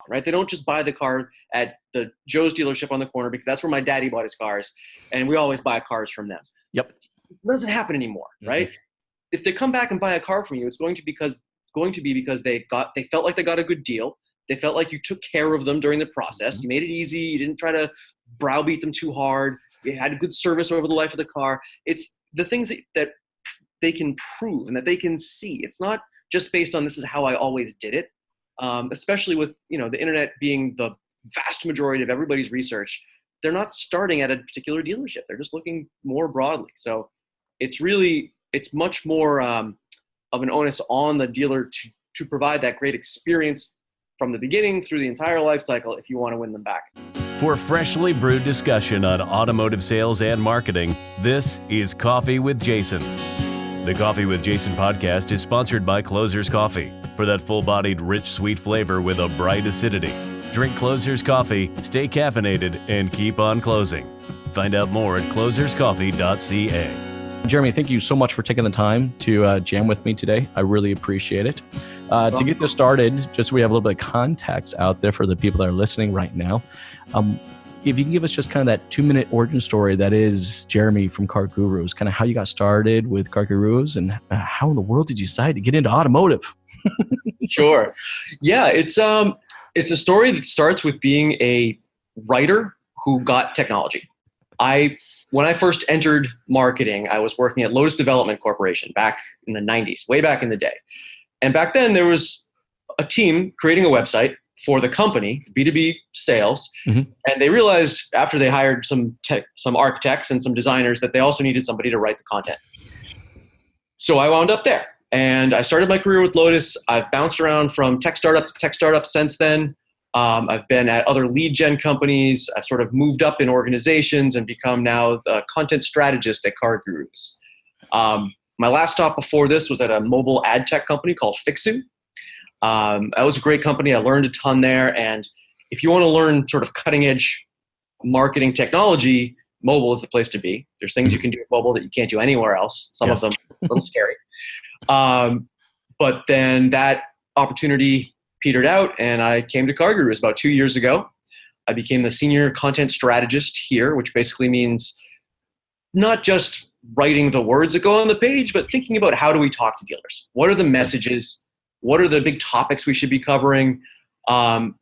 right? They don't just buy the car at the Joe's dealership on the corner because that's where my daddy bought his cars, and we always buy cars from them. Yep. It doesn't happen anymore, right? If they come back and buy a car from you, it's going to be because they felt like they got a good deal. They felt like you took care of them during the process. You made it easy. You didn't try to browbeat them too hard. You had a good service over the life of the car. It's the things that they can prove and that they can see. It's not just based on this is how I always did it. Especially with the internet being the vast majority of everybody's research, they're not starting at a particular dealership. They're just looking more broadly. So it's much more of an onus on the dealer to provide that great experience from the beginning through the entire life cycle if you want to win them back. For freshly brewed discussion on automotive sales and marketing, this is Coffee with Jason. The Coffee with Jason podcast is sponsored by Closer's Coffee. For that full-bodied, rich, sweet flavor with a bright acidity. Drink Closer's Coffee, stay caffeinated, and keep on closing. Find out more at closerscoffee.ca. Jeremy, thank you so much for taking the time to jam with me today. I really appreciate it. To get this started, just so we have a little bit of context out there for the people that are listening right now, if you can give us just kind of that 2-minute origin story that is Jeremy from CarGurus, kind of how you got started with CarGurus and how in the world did you decide to get into automotive? Sure. Yeah, it's a story that starts with being a writer who got technology. When I first entered marketing, I was working at Lotus Development Corporation back in the 90s, way back in the day. And back then there was a team creating a website for the company, B2B sales. And they realized after they hired some architects and some designers that they also needed somebody to write the content. So I wound up there and I started my career with Lotus. I've bounced around from tech startup to tech startup since then. I've been at other lead gen companies. I've sort of moved up in organizations and become now the content strategist at CarGurus. My last stop before this was at a mobile ad tech company called Fixu. That was a great company. I learned a ton there. And if you want to learn sort of cutting edge marketing technology, mobile is the place to be. There's things you can do with mobile that you can't do anywhere else. Some of them a little scary. But then that opportunity petered out and I came to CarGurus about 2 years ago. I became the senior content strategist here, which basically means not just writing the words that go on the page, but thinking about how do we talk to dealers? What are the messages? What are the big topics we should be covering? And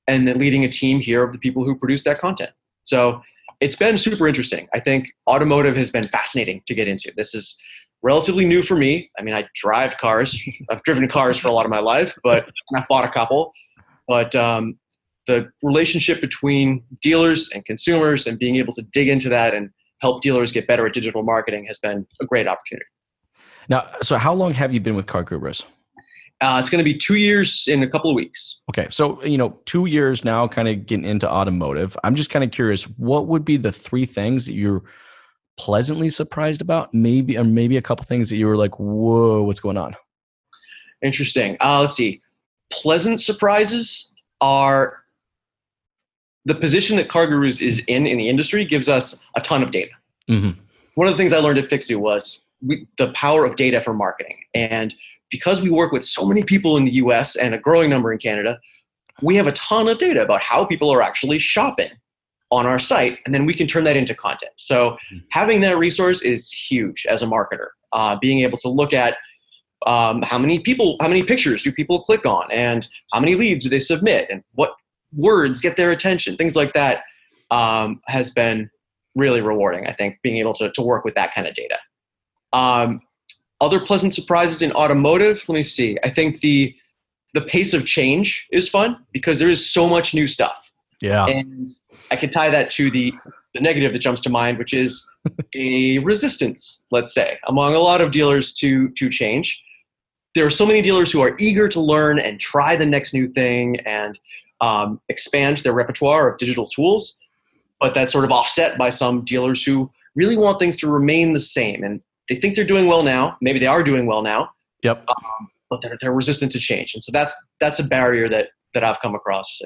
then leading a team here of the people who produce that content. So it's been super interesting. I think automotive has been fascinating to get into. This is relatively new for me. I mean, I drive cars. I've driven cars for a lot of my life, but I've bought a couple. But the relationship between dealers and consumers and being able to dig into that and help dealers get better at digital marketing has been a great opportunity. Now, so how long have you been with CarGurus? It's going to be 2 years in a couple of weeks. Okay. So, 2 years now kind of getting into automotive. I'm just kind of curious, what would be the 3 things that you're pleasantly surprised about? Maybe a couple things that you were like, whoa, what's going on? Interesting. Let's see. Pleasant surprises are the position that CarGurus is in the industry gives us a ton of data. One of the things I learned at Fixu was the power of data for marketing. And because we work with so many people in the US and a growing number in Canada, we have a ton of data about how people are actually shopping on our site, and then we can turn that into content. So having that resource is huge as a marketer. Being able to look at how many pictures do people click on, and how many leads do they submit, and what words get their attention, things like that has been really rewarding, I think, being able to work with that kind of data. Other pleasant surprises in automotive, let me see. I think the pace of change is fun because there is so much new stuff. Yeah. And I can tie that to the negative that jumps to mind, which is a resistance, let's say, among a lot of dealers to change. There are so many dealers who are eager to learn and try the next new thing and expand their repertoire of digital tools, but that's sort of offset by some dealers who really want things to remain the same. And they think they're doing well now. Maybe they are doing well now. Yep. But they're resistant to change. And so that's a barrier that I've come across.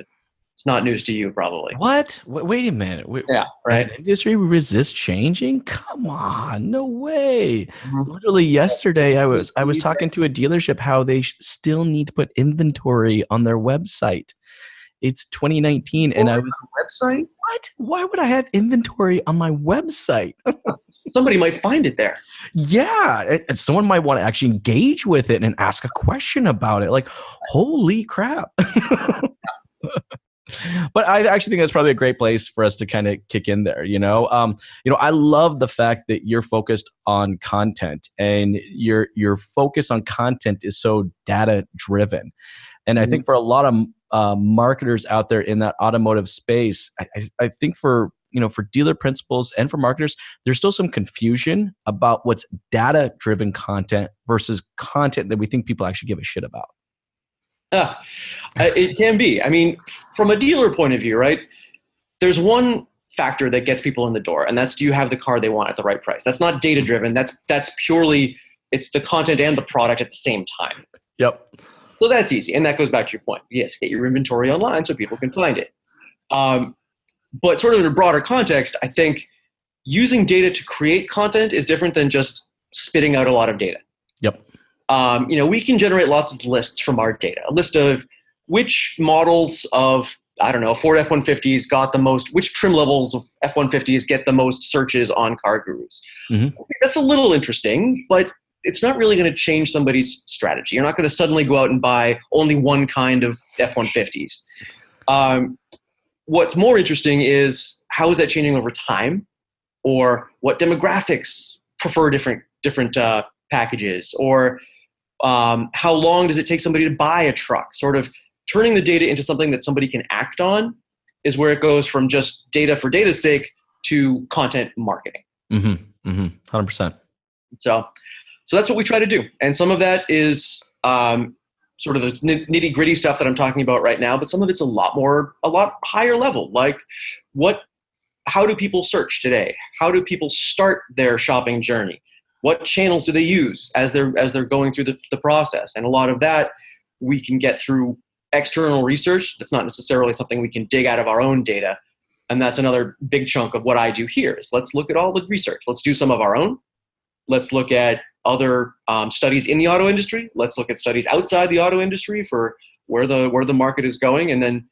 It's not news to you, probably. What? Wait a minute. Yeah, right. Does the industry resist changing? Come on, no way. Literally yesterday, I was talking to a dealership how they still need to put inventory on their website. It's 2019 and I was website. What? Why would I have inventory on my website? Somebody might find it there. Yeah. And someone might want to actually engage with it and ask a question about it. Like, holy crap. But I actually think that's probably a great place for us to kind of kick in there. I love the fact that you're focused on content, and your focus on content is so data driven. And I think for a lot of marketers out there in that automotive space, I think for dealer principals and for marketers, there's still some confusion about what's data driven content versus content that we think people actually give a shit about. It can be. I mean, from a dealer point of view, right? There's one factor that gets people in the door, and that's, do you have the car they want at the right price? That's not data driven. That's purely, it's the content and the product at the same time. Yep. So that's easy. And that goes back to your point. Yes, get your inventory online so people can find it. But sort of in a broader context, I think using data to create content is different than just spitting out a lot of data. Yep. We can generate lots of lists from our data. A list of which models of, Ford F-150s got the most, which trim levels of F-150s get the most searches on CarGurus. Mm-hmm. That's a little interesting, but it's not really going to change somebody's strategy. You're not going to suddenly go out and buy only one kind of F-150s. What's more interesting is, how is that changing over time, or what demographics prefer different packages, or how long does it take somebody to buy a truck? Sort of turning the data into something that somebody can act on is where it goes from just data for data's sake to content marketing. 100%. So that's what we try to do. And some of that is sort of the nitty gritty stuff that I'm talking about right now, but some of it's a lot higher level. Like, how do people search today? How do people start their shopping journey? What channels do they use as they're going through the process? And a lot of that we can get through external research. That's not necessarily something we can dig out of our own data. And that's another big chunk of what I do here, is let's look at all the research. Let's do some of our own. Let's look at other studies in the auto industry. Let's look at studies outside the auto industry for where the market is going, and then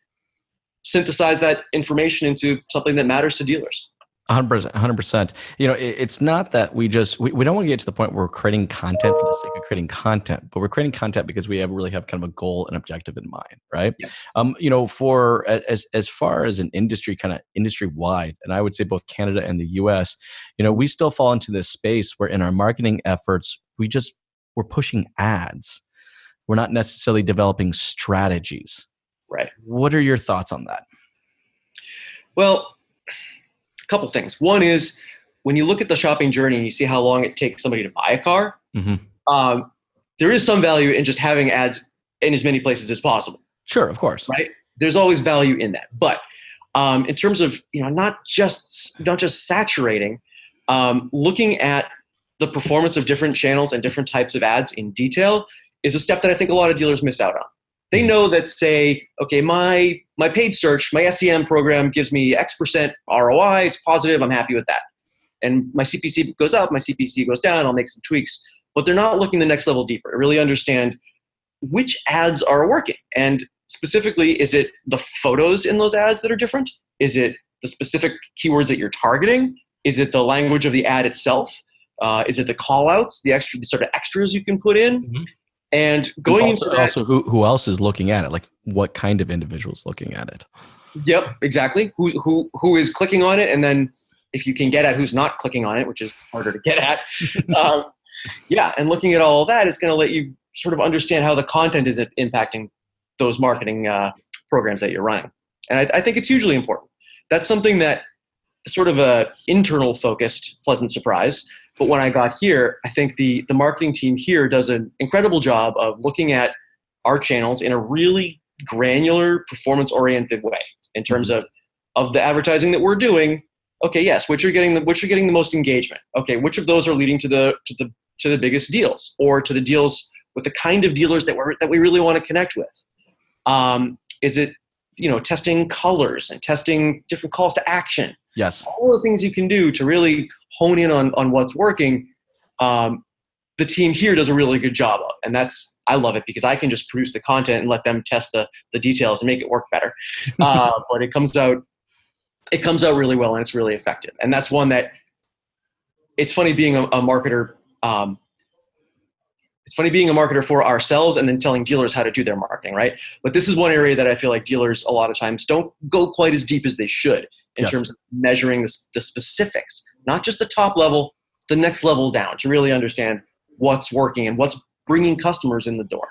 synthesize that information into something that matters to dealers. 100%. It's not that we don't want to get to the point where we're creating content for the sake of creating content, but we're creating content because we really have kind of a goal and objective in mind, right? Yeah. For as far as an industry, kind of industry wide, and I would say both Canada and the US, we still fall into this space where in our marketing efforts, we're pushing ads. We're not necessarily developing strategies. Right. What are your thoughts on that? Well, couple things. One is, when you look at the shopping journey and you see how long it takes somebody to buy a car, there is some value in just having ads in as many places as possible. Sure, of course. Right? There's always value in that. But in terms of not just saturating, looking at the performance of different channels and different types of ads in detail is a step that I think a lot of dealers miss out on. They know that, say, okay, my paid search, my SEM program gives me X% ROI. It's positive. I'm happy with that. And my CPC goes up, my CPC goes down. I'll make some tweaks. But they're not looking the next level deeper to really understand which ads are working. And specifically, is it the photos in those ads that are different? Is it the specific keywords that you're targeting? Is it the language of the ad itself? Is it the call outs, the sort of extras you can put in? Mm-hmm. And going into that, also who else is looking at it? Like, what kind of individuals looking at it? Yep, exactly. Who is clicking on it, and then if you can get at who's not clicking on it, which is harder to get at. And looking at all of that is going to let you sort of understand how the content is impacting those marketing programs that you're running. And I think it's hugely important. That's something that is sort of a internal focused pleasant surprise. But when I got here, I think the marketing team here does an incredible job of looking at our channels in a really granular, performance-oriented way in terms of the advertising that we're doing. Okay, yes, which are getting the most engagement. Okay, which of those are leading to the biggest deals, or to the deals with the kind of dealers that we really want to connect with? Is it testing colors and testing different calls to action? Yes. All the things you can do to really hone in on what's working. the team here does a really good job of. And I love it because I can just produce the content and let them test the details and make it work better. But it comes out really well, and it's really effective. And that's one that it's funny being a marketer. It's funny being a marketer for ourselves and then telling dealers how to do their marketing, right? But this is one area that I feel like dealers a lot of times don't go quite as deep as they should in terms of measuring the specifics, not just the top level, the next level down, to really understand what's working and what's bringing customers in the door.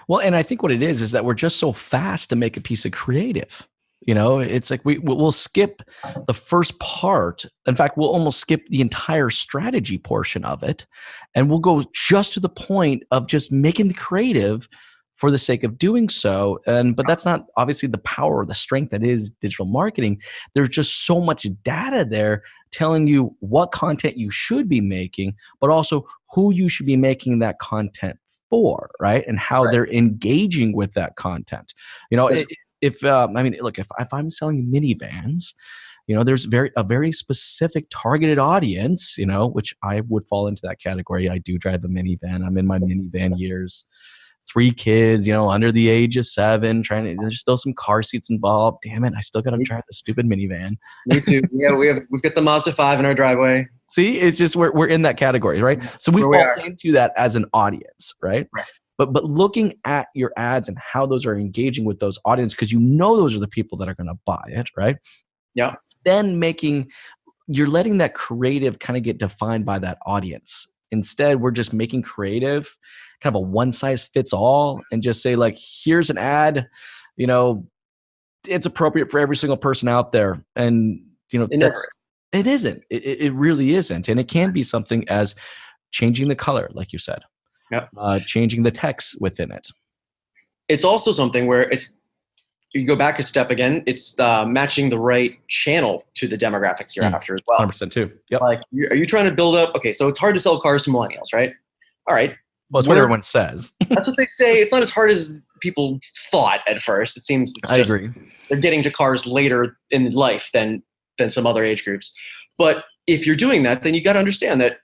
Well, and I think what it is that we're just so fast to make a piece of creative. It's like we'll skip the first part. In fact, we'll almost skip the entire strategy portion of it, and we'll go just to the point of just making the creative for the sake of doing so. But that's not obviously the power or the strength that is digital marketing. There's just so much data there telling you what content you should be making, but also who you should be making that content for, right? And how they're engaging with that content. If I'm selling minivans, there's a very specific targeted audience, which I would fall into that category. I do drive a minivan. I'm in my minivan years. 3 kids, under the age of 7, there's still some car seats involved. Damn it, I still got to drive the stupid minivan. Me too. Yeah, we've got the Mazda 5 in our driveway. See, it's just we're in that category, right? So we fall into that as an audience, right? But looking at your ads and how those are engaging with those audience, because those are the people that are going to buy it, right? Yeah. Then you're letting that creative kind of get defined by that audience. Instead, we're just making creative kind of a one size fits all and just say like, here's an ad, it's appropriate for every single person out there. And, it isn't. It really isn't. And it can be something as changing the color, like you said. Changing the text within it. It's also something where you go back a step again, it's matching the right channel to the demographics you're after as well. 100% too. Yep. Like, are you trying to build up? Okay, so it's hard to sell cars to millennials, right? All right. Well, that's what everyone says. That's what they say. It's not as hard as people thought at first. It seems I agree. They're getting to cars later in life than some other age groups. But if you're doing that, then you got to understand that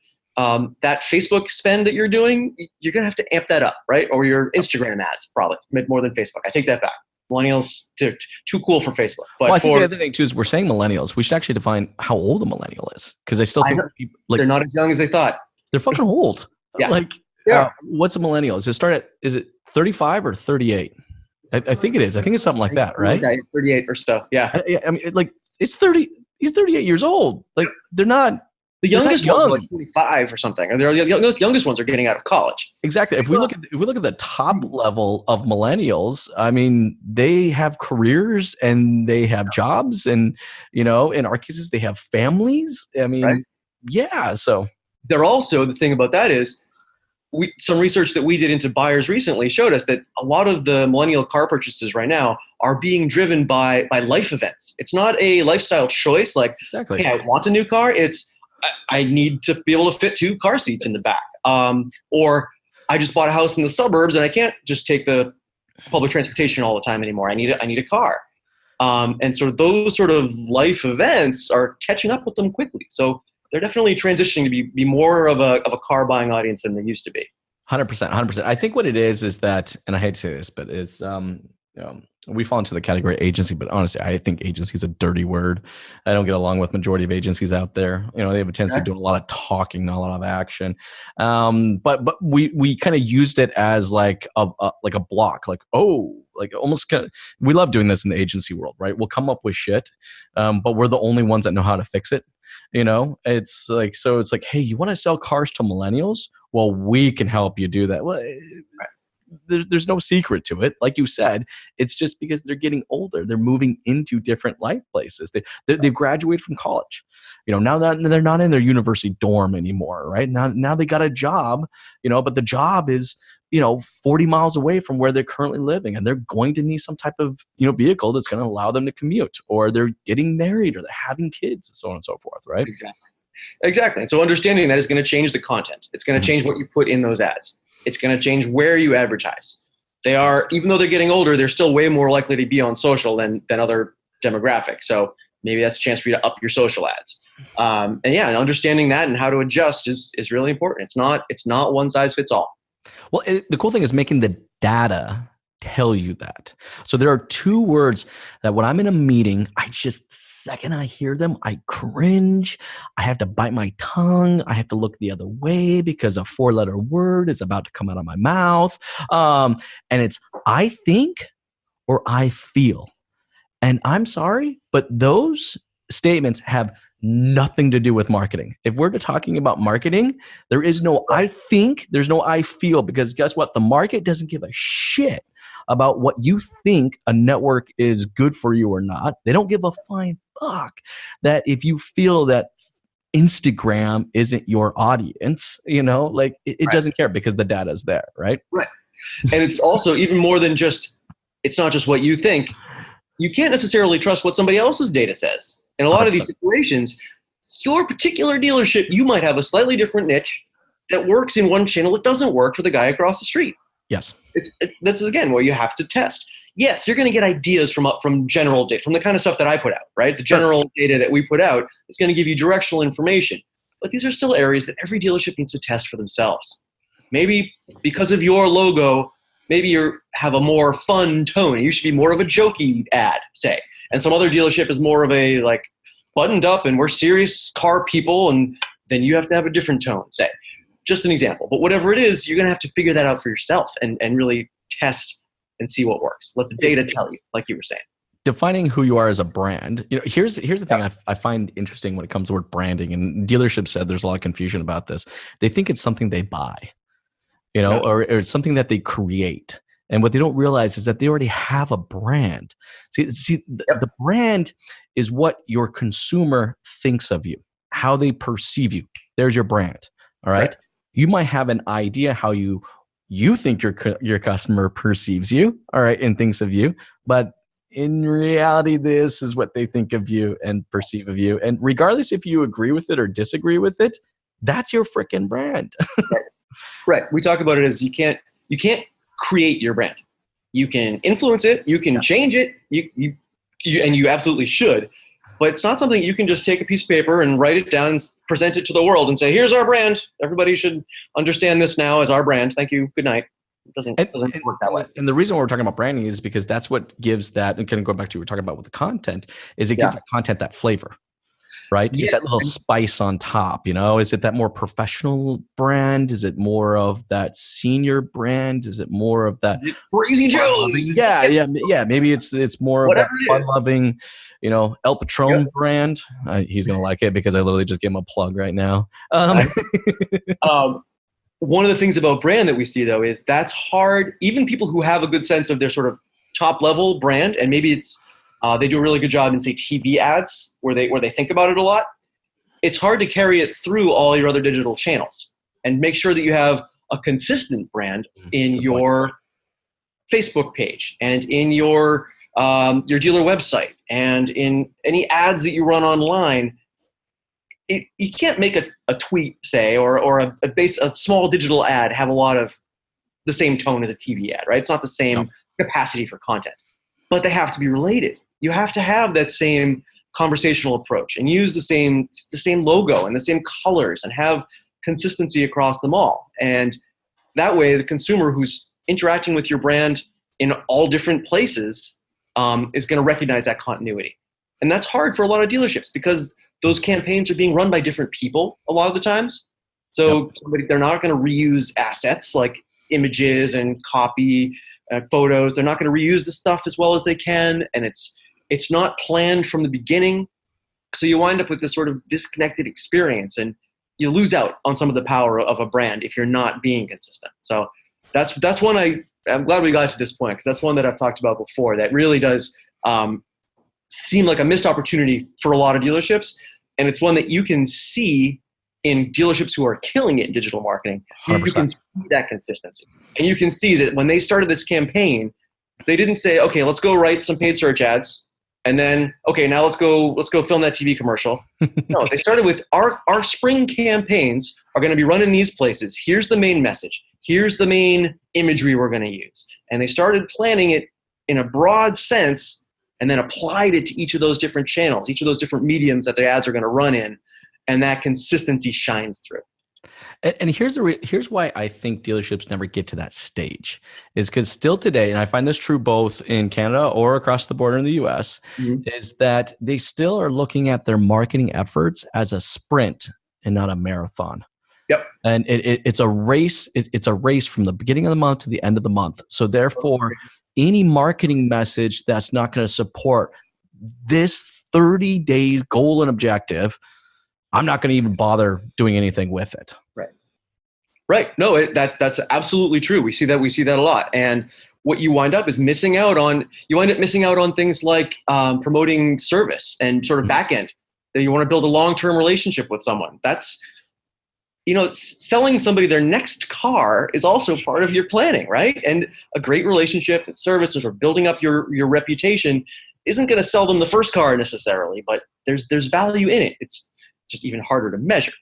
that Facebook spend that you're doing, you're going to have to amp that up, right? Or your Instagram ads, probably more than Facebook. I take that back. Millennials, too cool for Facebook. But I think the other thing too is we're saying millennials. We should actually define how old a millennial is, because I still think people, they're not as young as they thought. They're fucking old. Yeah. What's a millennial? Is it 35 or 38? I think it is. I think it's something like that, right? Yeah, 38 or so. Yeah. I mean, it's 30. He's 38 years old. Like, they're not. The youngest ones are like 25 or something, and the youngest ones are getting out of college. Exactly. If we look at the top level of millennials, I mean, they have careers and they have jobs, and in our cases, they have families. I mean, yeah. So they're also, the thing about that is, some research that we did into buyers recently showed us that a lot of the millennial car purchases right now are being driven by life events. It's not a lifestyle choice like, hey, I want a new car. It's I need to be able to fit 2 car seats in the back. Or I just bought a house in the suburbs and I can't just take the public transportation all the time anymore. I need a car. And so those sort of life events are catching up with them quickly. So they're definitely transitioning to be more of a car buying audience than they used to be. 100%. I think what it is that, and I hate to say this, but is, we fall into the category agency, but honestly, I think agency is a dirty word. I don't get along with majority of agencies out there. They have a tendency to do a lot of talking, not a lot of action. But we kind of used it as like a block, almost kind of, we love doing this in the agency world, right? We'll come up with shit, but we're the only ones that know how to fix it. It's like, hey, you want to sell cars to millennials? Well, we can help you do that. Well, there's no secret to it. Like you said, it's just because they're getting older. They're moving into different life places. They've graduated from college. Now that they're not in their university dorm anymore, right? Now they got a job, but the job is, 40 miles away from where they're currently living, and they're going to need some type of, vehicle that's going to allow them to commute, or they're getting married, or they're having kids, and so on and so forth, right? Exactly. And so understanding that is going to change the content. It's going to change what you put in those ads. It's going to change where you advertise. They are, even though they're getting older, they're still way more likely to be on social than other demographics. So maybe that's a chance for you to up your social ads. And understanding that and how to adjust is really important. It's not one size fits all. Well, the cool thing is making the data tell you that. So there are two words that when I'm in a meeting, the second I hear them, I cringe. I have to bite my tongue. I have to look the other way because a 4-letter word is about to come out of my mouth. And it's I think or I feel. And I'm sorry, but those statements have nothing to do with marketing. If we're talking about marketing, there is no I think, there's no I feel, because guess what? The market doesn't give a shit about what you think a network is good for you or not. They don't give a flying fuck that if you feel that Instagram isn't your audience, it doesn't care because the data is there, right? Right. And it's also even more than it's not just what you think. You can't necessarily trust what somebody else's data says. In a lot of these situations, your particular dealership, you might have a slightly different niche that works in one channel. It doesn't work for the guy across the street. Yes. That's, again, where you have to test. Yes, you're going to get ideas from general data, from the kind of stuff that I put out, right? The general data that we put out is going to give you directional information. But these are still areas that every dealership needs to test for themselves. Maybe because of your logo, maybe you have a more fun tone. You should be more of a jokey ad, say. And some other dealership is more of a buttoned up and we're serious car people, and then you have to have a different tone, say. Just an example. But whatever it is, you're going to have to figure that out for yourself and really test and see what works. Let the data tell you, like you were saying. Defining who you are as a brand. Here's the thing I find interesting when it comes to word branding, and dealerships said there's a lot of confusion about this. They think it's something they buy, or it's something that they create. And what they don't realize is that they already have a brand. The brand is what your consumer thinks of you, how they perceive you. There's your brand. All right. You might have an idea how you think your customer perceives you, all right, and thinks of you, but in reality, this is what they think of you and perceive of you. And regardless if you agree with it or disagree with it, that's your freaking brand. Right. We talk about it as you can't create your brand. You can influence it. You can change it. And you absolutely should. But it's not something you can just take a piece of paper and write it down and present it to the world and say, here's our brand. Everybody should understand this now as our brand. Thank you. Good night. It doesn't work that way. And the reason we're talking about branding is because that's what gives that, and kind of go back to what we're talking about with the content, is it gives that content that flavor, right? Yeah. It's that little spice on top, Is it that more professional brand? Is it more of that senior brand? Is it more of that Crazy Joe's? Yeah. Maybe it's more of that fun-loving, El Patron brand. He's going to like it because I literally just gave him a plug right now. One of the things about brand that we see, though, is that's hard. Even people who have a good sense of their sort of top level brand, and maybe it's they do a really good job in, say, TV ads where they think about it a lot. It's hard to carry it through all your other digital channels and make sure that you have a consistent brand in your Facebook page and in your dealer website and in any ads that you run online. You can't make a tweet, say, or a small digital ad have a lot of the same tone as a TV ad, right? It's not the same capacity for content, but they have to be related. You have to have that same conversational approach and use the same logo and the same colors and have consistency across them all. And that way, the consumer who's interacting with your brand in all different places is going to recognize that continuity. And that's hard for a lot of dealerships because those campaigns are being run by different people a lot of the times. So they're not going to reuse assets like images and copy, photos. They're not going to reuse the stuff as well as they can. And it's not planned from the beginning. So you wind up with this sort of disconnected experience and you lose out on some of the power of a brand if you're not being consistent. So that's one I'm glad we got to this point because that's one that I've talked about before that really does seem like a missed opportunity for a lot of dealerships. And it's one that you can see in dealerships who are killing it in digital marketing. 100%. You can see that consistency. And you can see that when they started this campaign, they didn't say, okay, let's go write some paid search ads. And then, okay, now let's go film that TV commercial. No, they started with our spring campaigns are going to be run in these places. Here's the main message. Here's the main imagery we're going to use. And they started planning it in a broad sense and then applied it to each of those different channels, each of those different mediums that the ads are going to run in. and that consistency shines through. And here's why I think dealerships never get to that stage is because still today, and I find this true both in Canada or across the border in the US, is that they still are looking at their marketing efforts as a sprint and not a marathon. Yep. And it's a race. It's a race from the beginning of the month to the end of the month. So therefore, any marketing message that's not going to support this 30 days goal and objective, I'm not going to even bother doing anything with it. Right. No, that's absolutely true. We see that a lot. And what you wind up is missing out on things like promoting service and sort of back end. That you want to build a long-term relationship with someone. That's, selling somebody their next car is also part of your planning, right? And a great relationship and service or building up your reputation isn't going to sell them the first car necessarily, but there's value in it. It's just even harder to measure.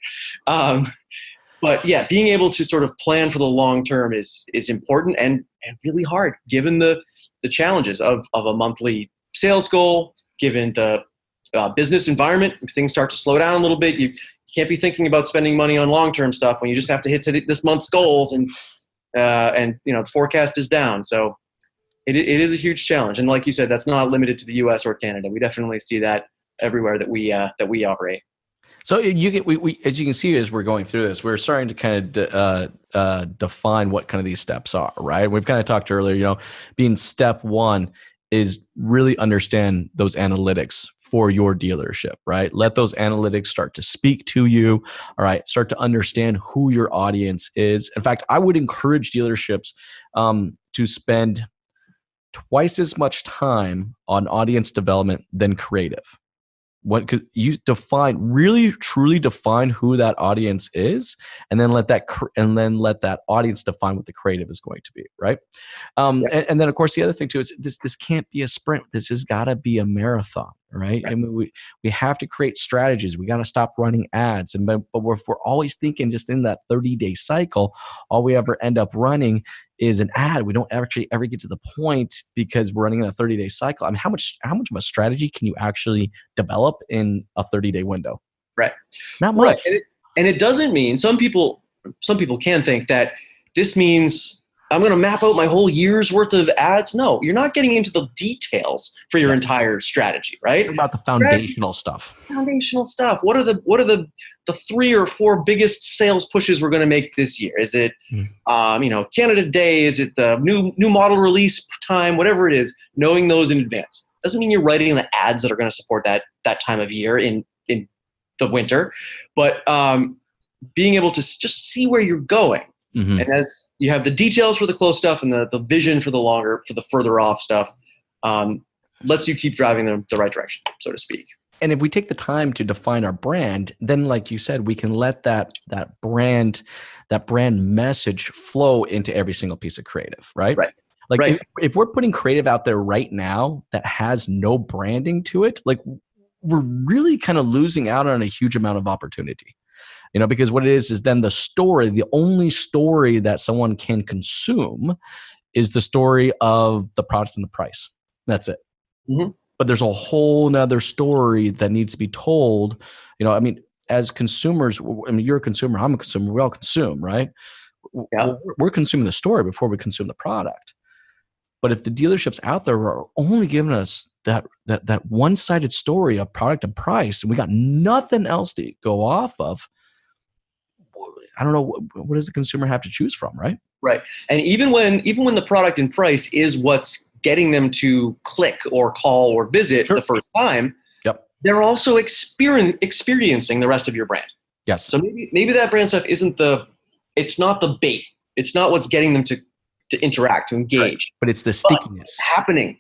But yeah, being able to sort of plan for the long term is important and really hard given the challenges of a monthly sales goal, given the business environment. If things start to slow down a little bit, you can't be thinking about spending money on long-term stuff when you just have to hit this month's goals and the forecast is down. So it is a huge challenge. And like you said, that's not limited to the US or Canada. We definitely see that everywhere that we operate. So we as you can see, as we're going through this, we're starting to kind of define what kind of these steps are, right? We've kind of talked earlier, being step one is really understand those analytics for your dealership, right? Let those analytics start to speak to you. All right. Start to understand who your audience is. In fact, I would encourage dealerships to spend twice as much time on audience development than creative. What could you really truly define who that audience is, and then let that audience define what the creative is going to be, right? And then of course the other thing too is this can't be a sprint. This has got to be a marathon, right? I mean, we have to create strategies. We got to stop running ads, but if we're always thinking just in that 30-day cycle, all we ever end up running is an ad. We don't actually ever get to the point because we're running in a 30-day cycle. I mean, how much of a strategy can you actually develop in a 30-day window? Right. Not much. Right. And it doesn't mean some people can think that this means I'm going to map out my whole year's worth of ads. No, you're not getting into the details for your entire strategy, right? What about the foundational stuff? Foundational stuff. What are the 3 or 4 biggest sales pushes we're going to make this year? Is it, Canada Day? Is it the new model release time? Whatever it is, knowing those in advance doesn't mean you're writing the ads that are going to support that time of year in the winter, but being able to just see where you're going. Mm-hmm. And as you have the details for the close stuff and the vision for the further off stuff, lets you keep driving the right direction, so to speak. And if we take the time to define our brand, then like you said, we can let that brand message flow into every single piece of creative, right? Right. Like right. If we're putting creative out there right now that has no branding to it, like we're really kind of losing out on a huge amount of opportunity. Because what it is then the only story that someone can consume is the story of the product and the price. That's it. Mm-hmm. But there's a whole nother story that needs to be told. As consumers, you're a consumer, I'm a consumer, we all consume, right? Yeah. We're consuming the story before we consume the product. But if the dealerships out there are only giving us that one-sided story of product and price, and we got nothing else to go off of, I don't know, what does the consumer have to choose from, right? Right. And even when the product and price is what's getting them to click or call or visit the first time, they're also experiencing the rest of your brand. Yes. So maybe that brand stuff it's not the bait. It's not what's getting them to interact, to engage. Right. But it's the stickiness. It's happening.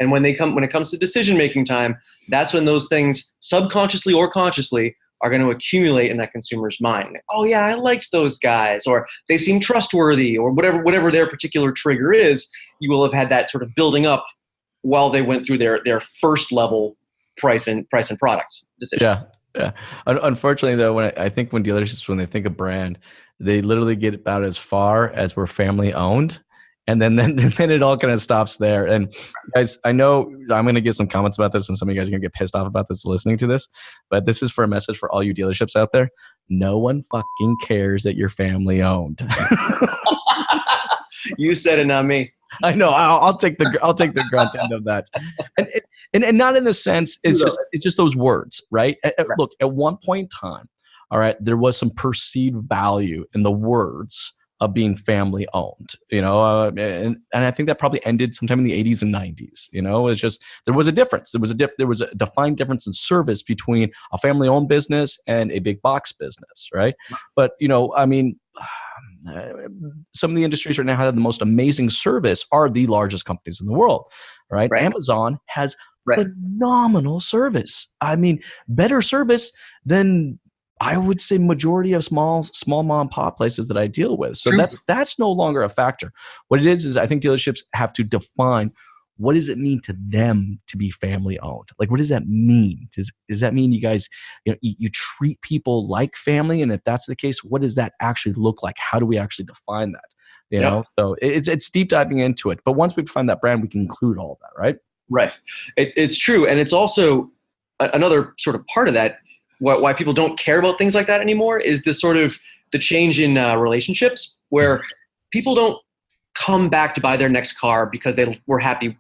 And when it comes to decision-making time, that's when those things, subconsciously or consciously, are going to accumulate in that consumer's mind. Oh yeah, I liked those guys, or they seem trustworthy, or whatever their particular trigger is. You will have had that sort of building up while they went through their first level price and product decisions. Yeah. Unfortunately, though, when dealerships, when they think of brand, they literally get about as far as we're family owned, And then it all kind of stops there. And guys, I know I'm going to get some comments about this, and some of you guys are going to get pissed off about this listening to this, but this is for a message for all you dealerships out there. No one fucking cares that you're family owned. You said it, not me. I know. I'll take the content of that, and not in the sense it's just those words, right? Look, at one point in time, all right, there was some perceived value in the words of being family owned, and I think that probably ended sometime in the 80s and 90s. It's just there was a difference. There was a defined difference in service between a family owned business and a big box business, right? But some of the industries right now have the most amazing service are the largest companies in the world, right? Amazon has phenomenal service. I mean, better service than I would say majority of small mom and pop places that I deal with. So that's no longer a factor. What it is I think dealerships have to define, what does it mean to them to be family owned? Like, what does that mean? Does that mean you guys, you treat people like family? And if that's the case, what does that actually look like? How do we actually define that? So it's deep diving into it. But once we find that brand, we can include all of that, right? Right. It's true. And it's also another sort of part of that, why people don't care about things like that anymore, is this sort of the change in relationships, where people don't come back to buy their next car because they were happy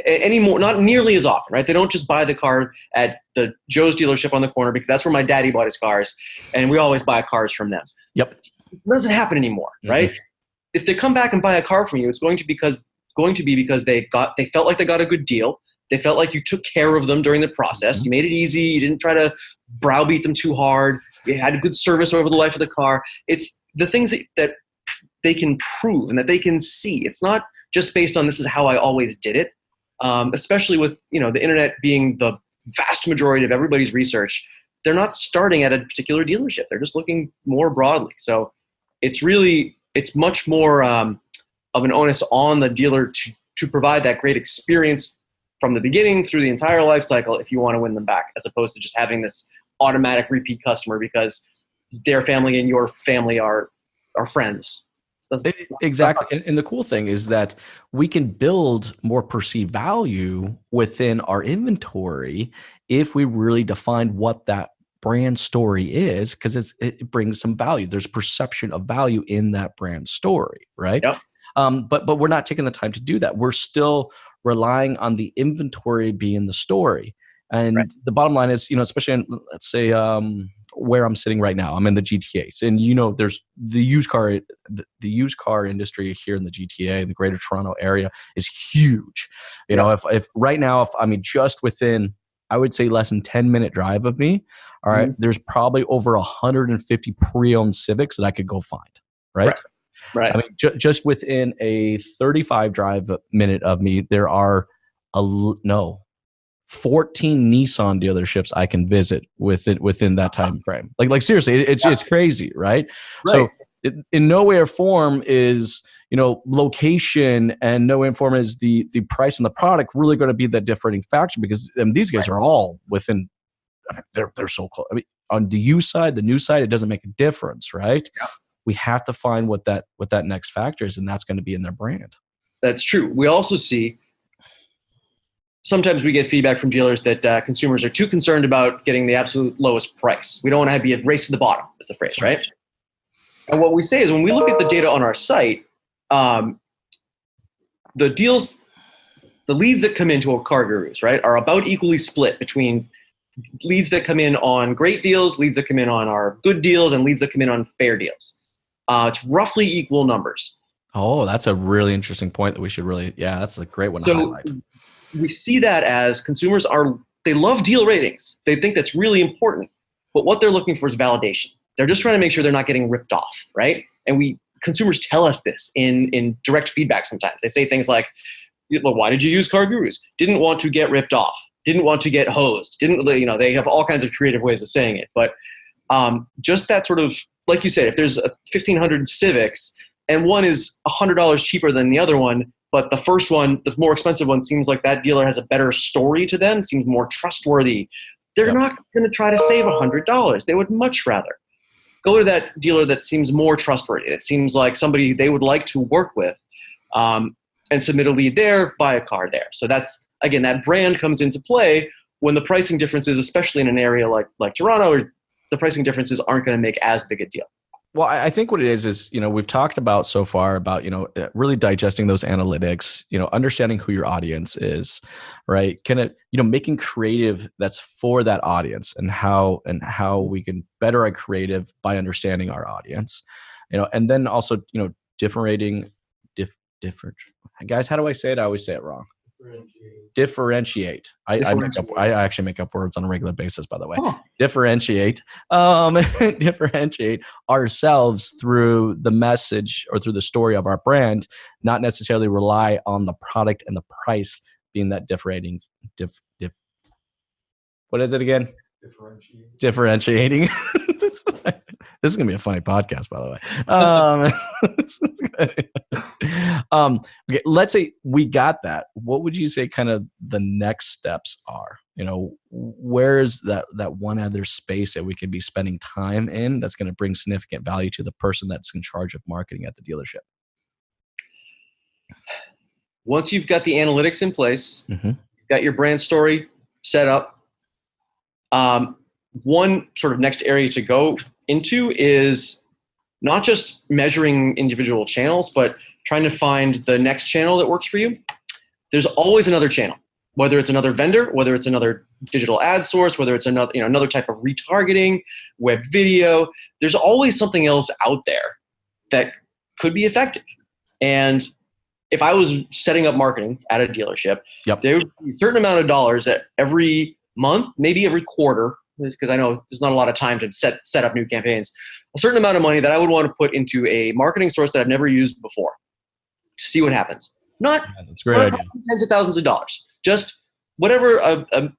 anymore, not nearly as often, right? They don't just buy the car at the Joe's dealership on the corner because that's where my daddy bought his cars, and we always buy cars from them. Yep. It doesn't happen anymore, right? If they come back and buy a car from you, it's going to be because they felt like they got a good deal. They felt like you took care of them during the process. You made it easy. You didn't try to browbeat them too hard. You had a good service over the life of the car. It's the things that they can prove and that they can see. It's not just based on this is how I always did it. Especially with the internet being the vast majority of everybody's research, they're not starting at a particular dealership. They're just looking more broadly. So it's much more of an onus on the dealer to provide that great experience from the beginning through the entire life cycle if you want to win them back, as opposed to just having this automatic repeat customer because their family and your family are friends. Exactly. And the cool thing is that we can build more perceived value within our inventory if we really define what that brand story is, because it brings some value. There's perception of value in that brand story, right? Yep. But we're not taking the time to do that. We're still relying on the inventory being the story. And the bottom line is, especially in, let's say, where I'm sitting right now, I'm in the GTA. And there's the used car industry here in the GTA, the Greater Toronto area, is huge. If right now, just within, I would say less than 10-minute drive of me, all right, there's probably over 150 pre-owned Civics that I could go find, right? Right. Just within a 35 drive minute of me, there are 14 Nissan dealerships I can visit within that time frame. Like seriously, it's crazy, right? So in no way or form is location, and no way or form is the price and the product really going to be the differentiating factor, because these guys are all within. They're so close. On the used side, the new side, it doesn't make a difference, right? Yeah. We have to find what that next factor is, and that's going to be in their brand. That's true. We also see sometimes we get feedback from dealers that consumers are too concerned about getting the absolute lowest price. We don't want to be a race to the bottom, is the phrase, right? And what we say is when we look at the data on our site, the leads that come into a CarGurus, right, are about equally split between leads that come in on great deals, leads that come in on our good deals, and leads that come in on fair deals. It's roughly equal numbers. Oh, that's a really interesting point that we should that's a great one to highlight. We see that as consumers they love deal ratings. They think that's really important, but what they're looking for is validation. They're just trying to make sure they're not getting ripped off, right? And consumers tell us this in direct feedback sometimes. They say things like, well, why did you use CarGurus? Didn't want to get ripped off. Didn't want to get hosed. They have all kinds of creative ways of saying it. But just that sort of, like you said, if there's 1,500 Civics and one is $100 cheaper than the other one, but the first one, the more expensive one, seems like that dealer has a better story to them, seems more trustworthy, they're not going to try to save $100. They would much rather go to that dealer that seems more trustworthy. It seems like somebody they would like to work with. and submit a lead there, buy a car there. So that's, again, that brand comes into play when the pricing differences, especially in an area like Toronto, or the pricing differences aren't going to make as big a deal. Well, I think what it is, we've talked about so far about, really digesting those analytics, understanding who your audience is, right? Making creative that's for that audience, and how we can better our creative by understanding our audience, and then also, different, guys, how do I say it? I always say it wrong. Differentiate. I actually make up words on a regular basis, by the way. Huh. Differentiate ourselves through the message or through the story of our brand, not necessarily rely on the product and the price being that differentiating. What is it again? Differentiating. This is going to be a funny podcast, by the way. Okay, let's say we got that. What would you say kind of the next steps are? Where's that one other space that we could be spending time in that's going to bring significant value to the person that's in charge of marketing at the dealership? Once you've got the analytics in place, you've got your brand story set up, one sort of next area to go into is not just measuring individual channels, but trying to find the next channel that works for you. There's always another channel, whether it's another vendor, whether it's another digital ad source, whether it's another type of retargeting, web video. There's always something else out there that could be effective. And if I was setting up marketing at a dealership, there would be a certain amount of dollars at every month, maybe every quarter, because I know there's not a lot of time to set up new campaigns, a certain amount of money that I would want to put into a marketing source that I've never used before to see what happens. That's a great idea. Tens of thousands of dollars. Just whatever a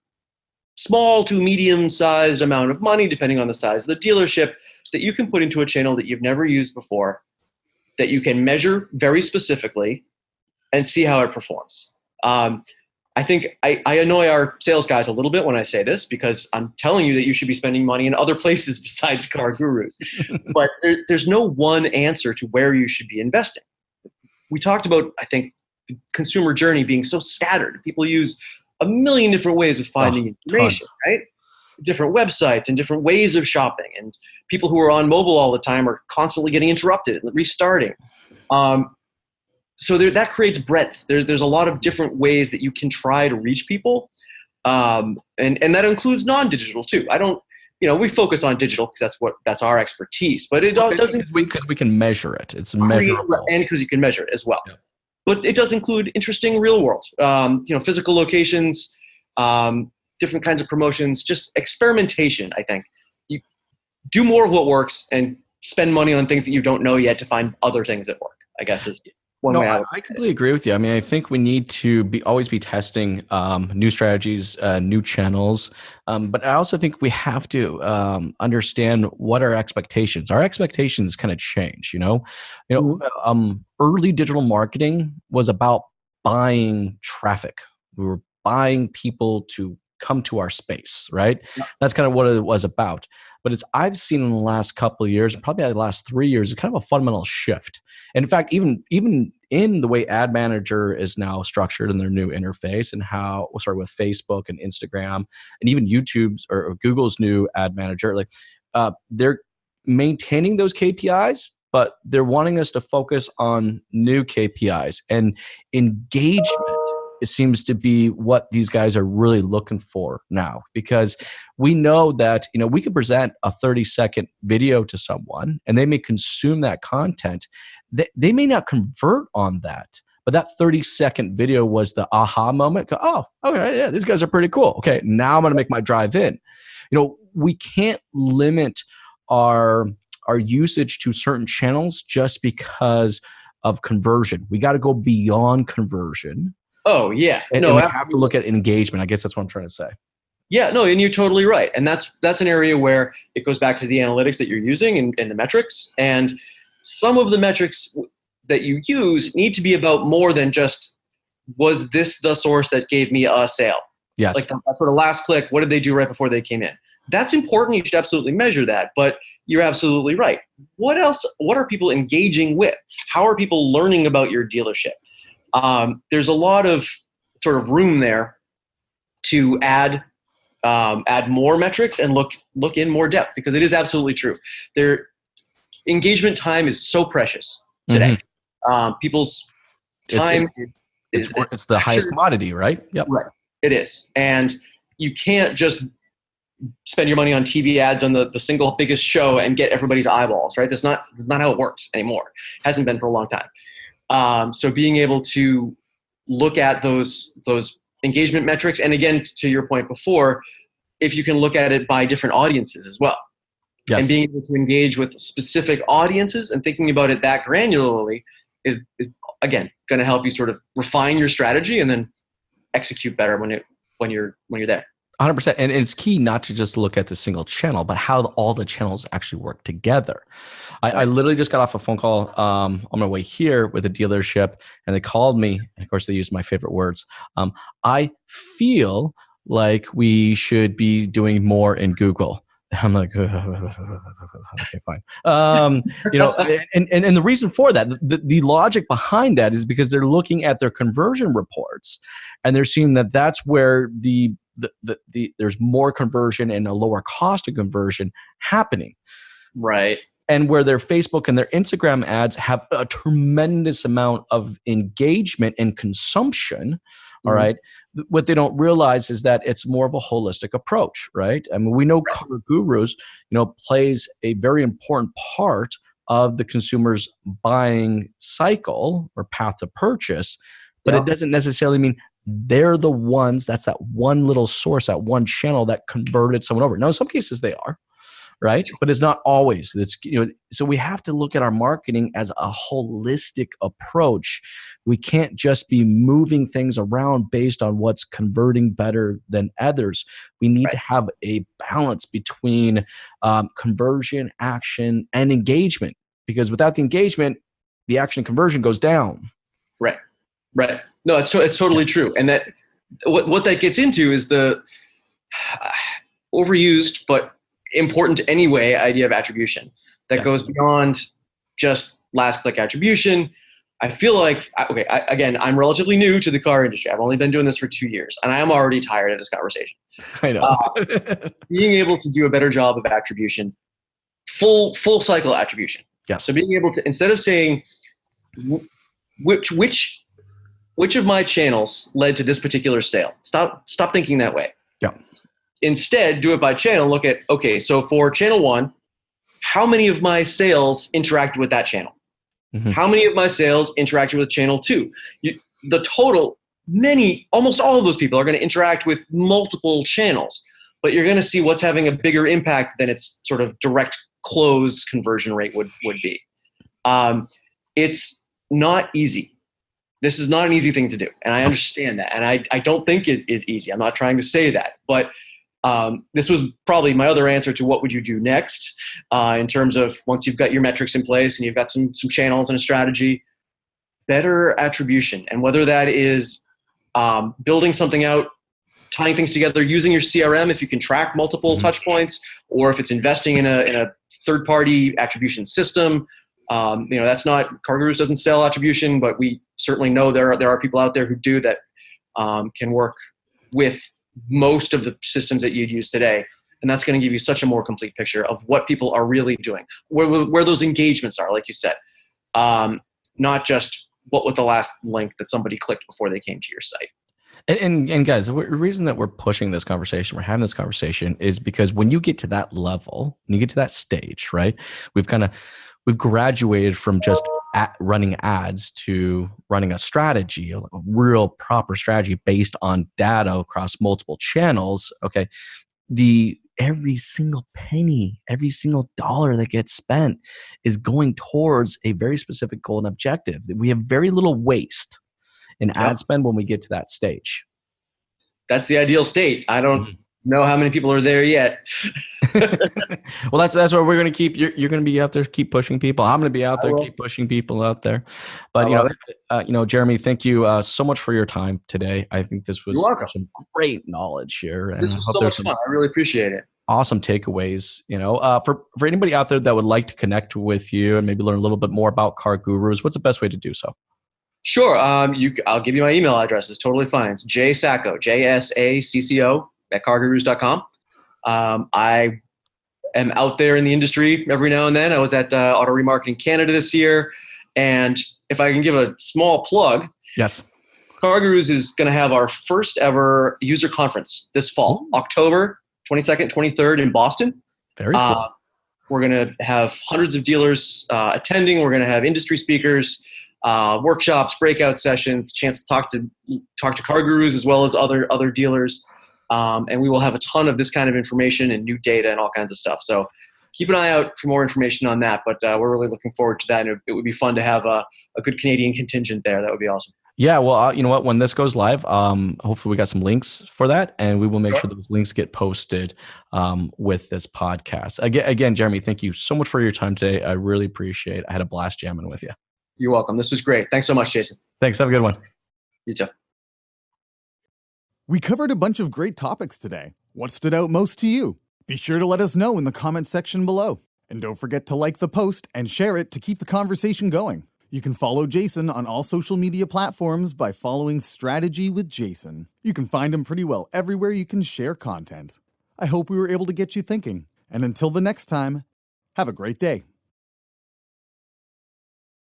small to medium-sized amount of money, depending on the size of the dealership, that you can put into a channel that you've never used before, that you can measure very specifically and see how it performs. I think I annoy our sales guys a little bit when I say this, because I'm telling you that you should be spending money in other places besides CarGurus. But there's no one answer to where you should be investing. We talked about, I think, the consumer journey being so scattered. People use a million different ways of finding information, right? Different websites and different ways of shopping. And people who are on mobile all the time are constantly getting interrupted and restarting. So that creates breadth. There's a lot of different ways that you can try to reach people. And that includes non-digital too. We focus on digital because that's our expertise, but it doesn't. Because we can measure it. It's measurable. And because you can measure it as well. Yeah. But it does include interesting real world, physical locations, different kinds of promotions, just experimentation, I think. You do more of what works and spend money on things that you don't know yet to find other things that work, I guess is one way I completely agree with you. I mean, I think we need to always be testing new strategies, new channels. But I also think we have to understand what our expectations. Our expectations kind of change, early digital marketing was about buying traffic. We were buying people to come to our space, right? Yeah. That's kind of what it was about. But I've seen in the last couple of years, probably the last 3 years, it's kind of a fundamental shift. And in fact, even in the way Ad Manager is now structured in their new interface, and with Facebook and Instagram and even YouTube's or Google's new Ad Manager, they're maintaining those KPIs, but they're wanting us to focus on new KPIs and engagement. It seems to be what these guys are really looking for now, because we know that, we could present a 30-second video to someone and they may consume that content. They may not convert on that, but that 30-second video was the aha moment. Oh, okay, yeah, these guys are pretty cool. Okay, now I'm going to make my drive in. We can't limit our usage to certain channels just because of conversion. We got to go beyond conversion. Oh, yeah. And we have to look at engagement. I guess that's what I'm trying to say. Yeah, no, and you're totally right. And that's an area where it goes back to the analytics that you're using and the metrics. And some of the metrics that you use need to be about more than just, was this the source that gave me a sale? Yes. Like that sort of last click, what did they do right before they came in? That's important. You should absolutely measure that. But you're absolutely right. What else? What are people engaging with? How are people learning about your dealership? there's a lot of sort of room there to add more metrics and look in more depth, because it is absolutely true. Engagement time is so precious today. People's time it's the highest commodity, right? Yep. Right. It is. And you can't just spend your money on TV ads on the single biggest show and get everybody to eyeballs, right? That's not how it works anymore. Hasn't been for a long time. So being able to look at those engagement metrics, and again, to your point before, if you can look at it by different audiences as well. Yes. And being able to engage with specific audiences and thinking about it that granularly is again going to help you sort of refine your strategy and then execute better when you're there. 100%. And it's key not to just look at the single channel, but how all the channels actually work together. I literally just got off a phone call on my way here with a dealership, and they called me. And of course, they used my favorite words. I feel like we should be doing more in Google. I'm like, okay, fine. And the reason for that, the logic behind that is because they're looking at their conversion reports, and they're seeing that that's where there's more conversion and a lower cost of conversion happening. Right. And where their Facebook and their Instagram ads have a tremendous amount of engagement and consumption. All right. What they don't realize is that it's more of a holistic approach, right? I mean, we know CarGurus, plays a very important part of the consumer's buying cycle or path to purchase, but it doesn't necessarily mean they're the ones, that's that one little source, that one channel that converted someone over. Now, in some cases they are, right? But it's not always. So we have to look at our marketing as a holistic approach. We can't just be moving things around based on what's converting better than others. We need to have a balance between conversion, action, and engagement, because without the engagement, the action conversion goes down. Right. No, it's totally true. And that what that gets into is the overused but important anyway idea of attribution that goes beyond just last click attribution. I feel like, again, I'm relatively new to the car industry. I've only been doing this for 2 years, and I am already tired of this conversation. I know. Being able to do a better job of attribution, full cycle attribution. Yes. So being able to, instead of saying which of my channels led to this particular sale, stop thinking that way. Yeah. Instead, do it by channel. Look at, so for channel 1, how many of my sales interacted with that channel? How many of my sales interacted with channel 2? The total, almost all of those people are going to interact with multiple channels, but you're going to see what's having a bigger impact than its sort of direct close conversion rate would be. It's not easy. This is not an easy thing to do, and I understand that, and I don't think it is easy. I'm not trying to say that, but this was probably my other answer to what would you do next in terms of once you've got your metrics in place and you've got some channels and a strategy, better attribution. And whether that is building something out, tying things together, using your CRM if you can track multiple touch points, or if it's investing in a third-party attribution system. That's not, CarGurus doesn't sell attribution, but we certainly know there are people out there who do that can work with most of the systems that you'd use today. And that's going to give you such a more complete picture of what people are really doing, where those engagements are, like you said, not just what was the last link that somebody clicked before they came to your site. And guys, the reason that we're pushing this conversation, we're having this conversation, is because when you get to that level, when you get to that stage, right, we've graduated from just running ads to running a strategy, a real proper strategy based on data across multiple channels. Okay. Every single penny, every single dollar that gets spent is going towards a very specific goal and objective. We have very little waste in ad spend when we get to that stage. That's the ideal state. I don't know how many people are there yet. Well, that's what we're going to keep. You're going to be out there, keep pushing people. I'm going to be out there, keep pushing people out there. But Jeremy, thank you so much for your time today. I think this was some great knowledge here. And this was so much fun. I really appreciate it. Awesome takeaways. For anybody out there that would like to connect with you and maybe learn a little bit more about CarGurus, what's the best way to do so? Sure. I'll give you my email address. It's totally fine. It's jsacco, JSACCO at CarGurus.com. I am out there in the industry every now and then. I was at Auto Remarketing Canada this year. And if I can give a small plug, Yes. CarGurus is going to have our first ever user conference this fall, October 22nd, 23rd in Boston. Very cool. We're going to have hundreds of dealers attending. We're going to have industry speakers, workshops, breakout sessions, chance to talk to CarGurus as well as other dealers. And we will have a ton of this kind of information and new data and all kinds of stuff. So keep an eye out for more information on that. But we're really looking forward to that. And it would be fun to have a good Canadian contingent there. That would be awesome. Yeah, well, you know what? When this goes live, hopefully we got some links for that, and we will make sure those links get posted with this podcast. Again, Jeremy, thank you so much for your time today. I really appreciate it. I had a blast jamming with you. You're welcome. This was great. Thanks so much, Jason. Thanks. Have a good one. You too. We covered a bunch of great topics today. What stood out most to you? Be sure to let us know in the comments section below. And don't forget to like the post and share it to keep the conversation going. You can follow Jason on all social media platforms by following Strategy with Jason. You can find him pretty well everywhere you can share content. I hope we were able to get you thinking. And until the next time, have a great day.